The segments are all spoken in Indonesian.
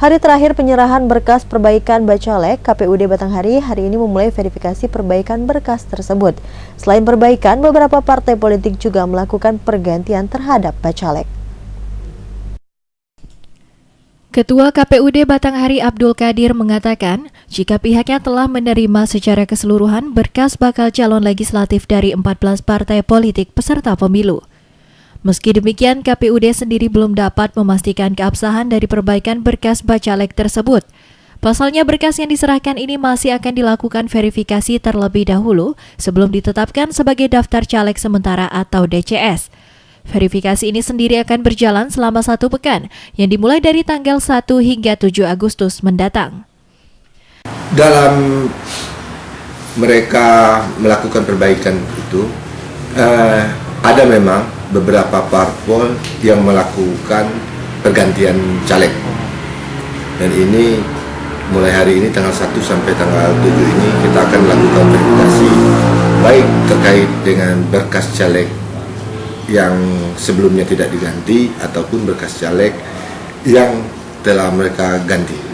Hari terakhir penyerahan berkas perbaikan Bacalek, KPUD Batanghari hari ini memulai verifikasi perbaikan berkas tersebut. Selain perbaikan, beberapa partai politik juga melakukan pergantian terhadap Bacalek. Ketua KPUD Batanghari Abdul Qadir mengatakan, jika pihaknya telah menerima secara keseluruhan berkas bakal calon legislatif dari 14 partai politik peserta pemilu. Meski demikian, KPUD sendiri belum dapat memastikan keabsahan dari perbaikan berkas Bacalek tersebut. Pasalnya berkas yang diserahkan ini masih akan dilakukan verifikasi terlebih dahulu sebelum ditetapkan sebagai daftar caleg sementara atau DCS. Verifikasi ini sendiri akan berjalan selama 1 pekan, yang dimulai dari tanggal 1 hingga 7 Agustus mendatang. Dalam mereka melakukan perbaikan itu, ada memang beberapa parpol yang melakukan pergantian caleg. Dan ini mulai hari ini tanggal 1 sampai tanggal 7 ini kita akan melakukan verifikasi baik terkait dengan berkas caleg yang sebelumnya tidak diganti ataupun berkas caleg yang telah mereka ganti.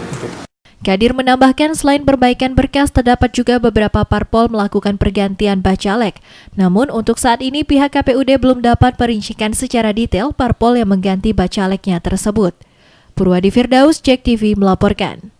Qadir menambahkan selain perbaikan berkas, terdapat juga beberapa parpol melakukan pergantian Bacalek. Namun untuk saat ini pihak KPUD belum dapat merincikan secara detail parpol yang mengganti Bacaleknya tersebut. Purwadi Firdaus, JEK TV melaporkan.